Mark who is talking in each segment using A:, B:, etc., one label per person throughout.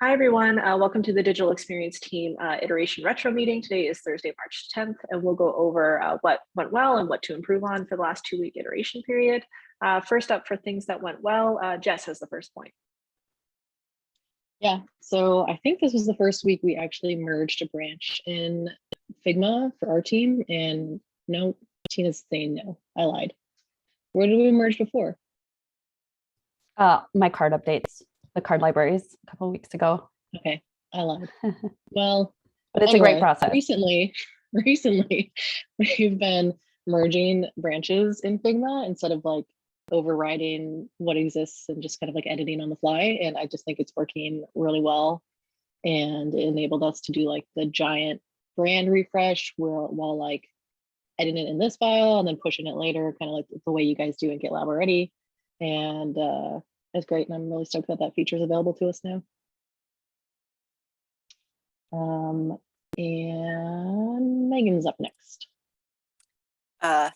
A: Hi, everyone. Welcome to the Digital Experience Team Iteration Retro meeting. Today is Thursday, March 10th, and we'll go over what went well and what to improve on for the last 2-week iteration period. First up, for things that went well, Jess has the first point.
B: Yeah, so I think this was the first week we actually merged a branch in Figma for our team, and no, Tina's saying no, I lied. Where did we merge before?
C: My card updates, the card libraries a couple of weeks ago.
B: Okay, I lied. Well,
C: but it's anyway, a great process.
B: Recently, we've been merging branches in Figma instead of like overriding what exists and just kind of like editing on the fly. And I just think it's working really well. And it enabled us to do like the giant brand refresh while like editing it in this file and then pushing it later, kind of like the way you guys do in GitLab already. And it's great. And I'm really stoked that feature is available to us now. And Megan's up next.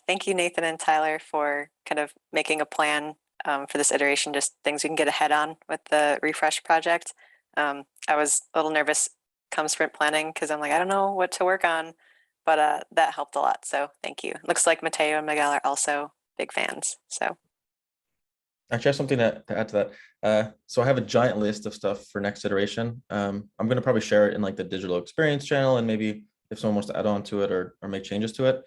D: Thank you, Nathan and Tyler, for kind of making a plan for this iteration, just things we can get ahead on with the refresh project. I was a little nervous come sprint planning because I'm like, I don't know what to work on, but that helped a lot. So thank you. Looks like Mateo and Miguel are also big fans. So
E: actually, I have something to add to that. So I have a giant list of stuff for next iteration. I'm going to probably share it in like the digital experience channel, and maybe if someone wants to add on to it or make changes to it.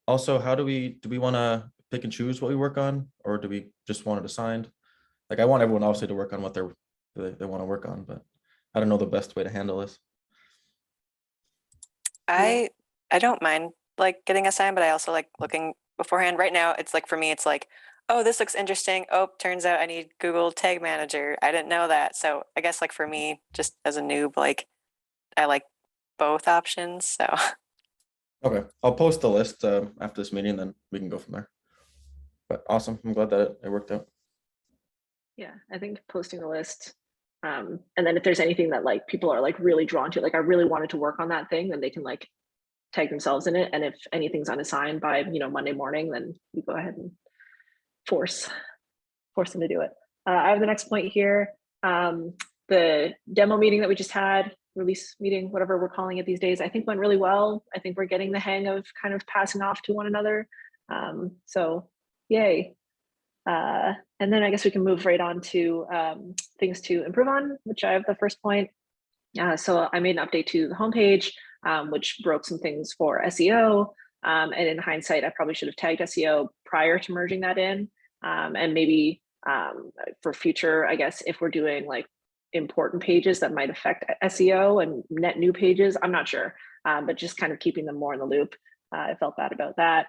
E: Also, how do we want to pick and choose what we work on, or do we just want it assigned? Like, I want everyone obviously to work on what they want to work on, but I don't know the best way to handle this.
D: I don't mind like getting assigned, but I also like looking beforehand. Right now, it's like for me, it's like, oh, this looks interesting. Oh, turns out I need Google Tag Manager. I didn't know that. So I guess like for me, just as a noob, like I like both options. So.
E: Okay, I'll post the list after this meeting, then we can go from there. But awesome, I'm glad that it worked out.
A: Yeah, I think posting the list, and then if there's anything that like people are like really drawn to, like I really wanted to work on that thing, then they can like tag themselves in it. And if anything's unassigned by Monday morning, then you go ahead and force them to do it. I have the next point here. The demo meeting that we just had, release meeting, whatever we're calling it these days, I think went really well. I think we're getting the hang of kind of passing off to one another. So yay. And then I guess we can move right on to things to improve on, which I have the first point. So I made an update to the homepage, which broke some things for SEO. And in hindsight, I probably should have tagged SEO prior to merging that in. And maybe for future, I guess, if we're doing like important pages that might affect SEO and net new pages, I'm not sure, but just kind of keeping them more in the loop. I felt bad about that.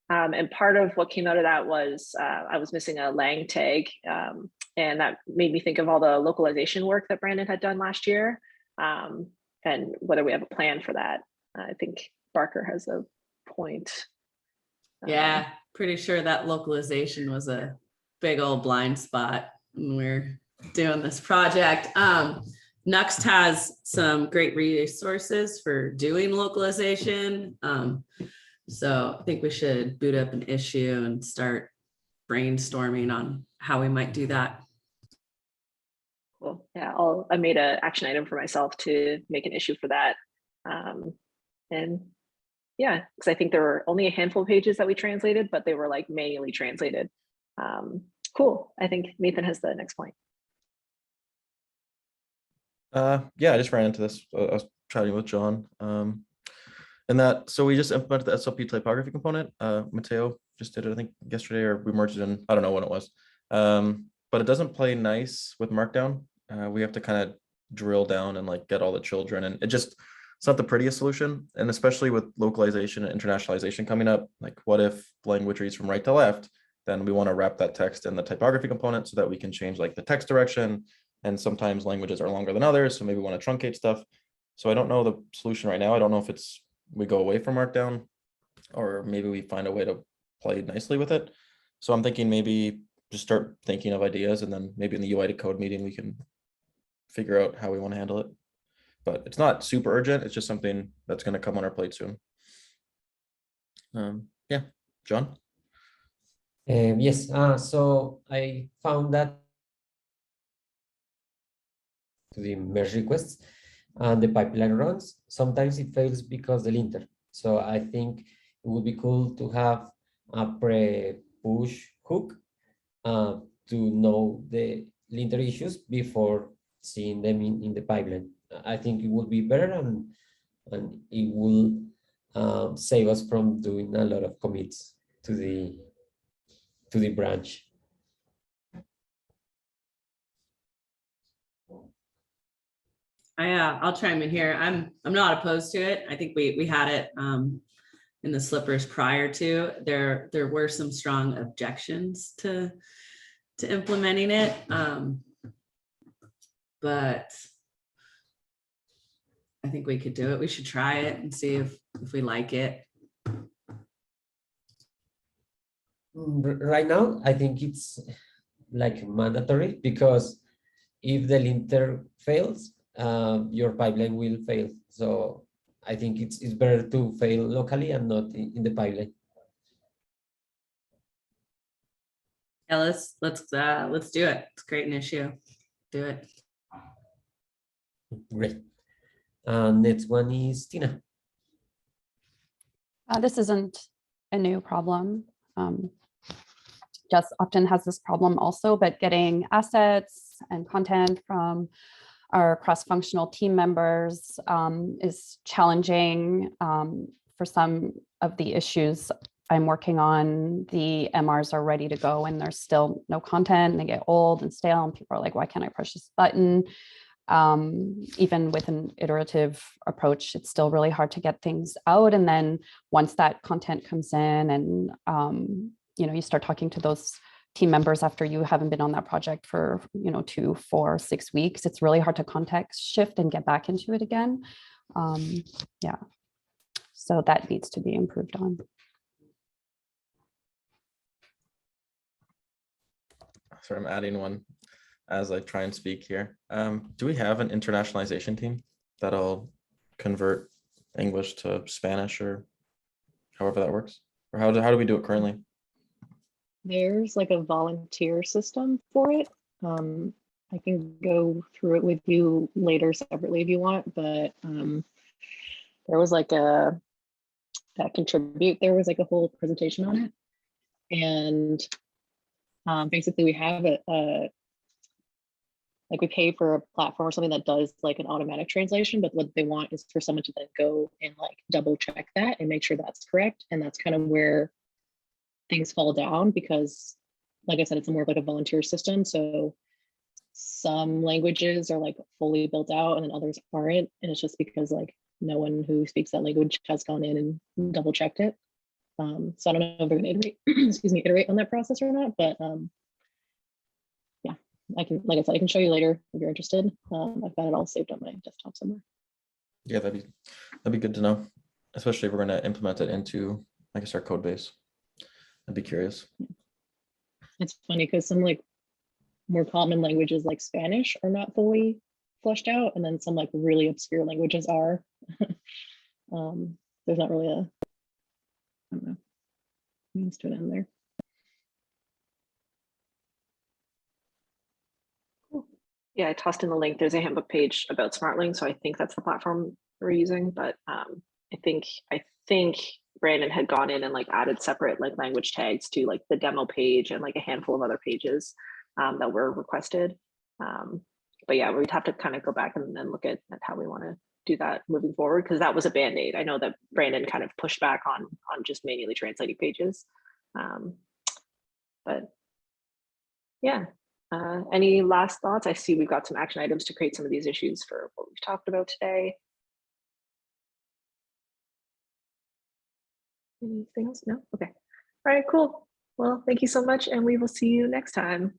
A: And part of what came out of that was I was missing a lang tag, and that made me think of all the localization work that Brandon had done last year, and whether we have a plan for that. I think Barker has a point.
F: Yeah, pretty sure that localization was a big old blind spot when we're doing this project. Nuxt has some great resources for doing localization. So I think we should boot up an issue and start brainstorming on how we might do that.
A: Cool. Yeah, I made an action item for myself to make an issue for that. And yeah, because I think there were only a handful of pages that we translated, but they were like manually translated. Cool. I think Nathan has the next point.
E: Yeah, I just ran into this. I was chatting with John. And that, so we just implemented the SLP typography component. Mateo just did it, I think, yesterday, or we merged it in, I don't know when it was. But it doesn't play nice with Markdown. We have to kind of drill down and like get all the children, and it's not the prettiest solution. And especially with localization and internationalization coming up, like what if language reads from right to left? Then we want to wrap that text in the typography component so that we can change like the text direction. And sometimes languages are longer than others, so maybe we want to truncate stuff. So I don't know the solution right now. I don't know if we go away from Markdown, or maybe we find a way to play nicely with it. So I'm thinking maybe just start thinking of ideas, and then maybe in the UI to code meeting, we can figure out how we want to handle it. But it's not super urgent. It's just something that's going to come on our plate soon. Yeah, John?
G: Yes, so I found that the merge requests, and the pipeline runs. Sometimes it fails because the linter. So I think it would be cool to have a pre-push hook to know the linter issues before seeing them in the pipeline. I think it would be better, and it will save us from doing a lot of commits to the branch.
F: I'll chime in here. I'm not opposed to it. I think we had it in the slippers prior to. There were some strong objections to implementing it. But I think we could do it. We should try it and see if we like it.
G: Right now, I think it's like mandatory, because if the linter fails, your pipeline will fail. So I think it's better to fail locally and not in the pipeline.
F: Yeah, let's do it. Let's create an issue. Do it.
G: Great. Next one is Tina.
C: This isn't a new problem. Just often has this problem also, but getting assets and content from our cross-functional team members is challenging. For some of the issues I'm working on, the MRs are ready to go and there's still no content, and they get old and stale, and people are like, why can't I push this button? Even with an iterative approach, it's still really hard to get things out. And then once that content comes in and you start talking to those team members after you haven't been on that project for 2, 4, 6 weeks, it's really hard to context shift and get back into it again. Yeah, so that needs to be improved on.
E: Sorry, I'm adding one as I try and speak here. Do we have an internationalization team that'll convert English to Spanish, or however that works? Or how do we do it currently?
B: There's like a volunteer system for it. I can go through it with you later separately if you want, but there was like that contribute, there was like a whole presentation on it. And basically we have like we pay for a platform or something that does like an automatic translation, but what they want is for someone to then go and like double check that and make sure that's correct. And that's kind of where things fall down, because like I said, it's more of like a volunteer system. So some languages are like fully built out and then others aren't. And it's just because like no one who speaks that language has gone in and double checked it. So I don't know if they're gonna iterate, iterate on that process or not, but yeah, I can, like I said, I can show you later if you're interested. I've got it all saved on my desktop somewhere.
E: Yeah, that'd be good to know, especially if we're going to implement it into, I guess, our code base. I'd be curious.
B: It's funny because some like more common languages like Spanish are not fully fleshed out, and then some like really obscure languages are. There's not really a, I don't know, means to an end there.
A: Cool. Yeah, I tossed in the link. There's a handbook page about SmartLink, so I think that's the platform we're using. But I think Brandon had gone in and like added separate like language tags to like the demo page and like a handful of other pages that were requested. But yeah, we'd have to kind of go back and then look at how we want to do that moving forward, because that was a band-aid. I know that Brandon kind of pushed back on just manually translating pages. But yeah, any last thoughts? I see we've got some action items to create some of these issues for what we've talked about today. Anything else? No? Okay. All right, cool. Well, thank you so much, and we will see you next time.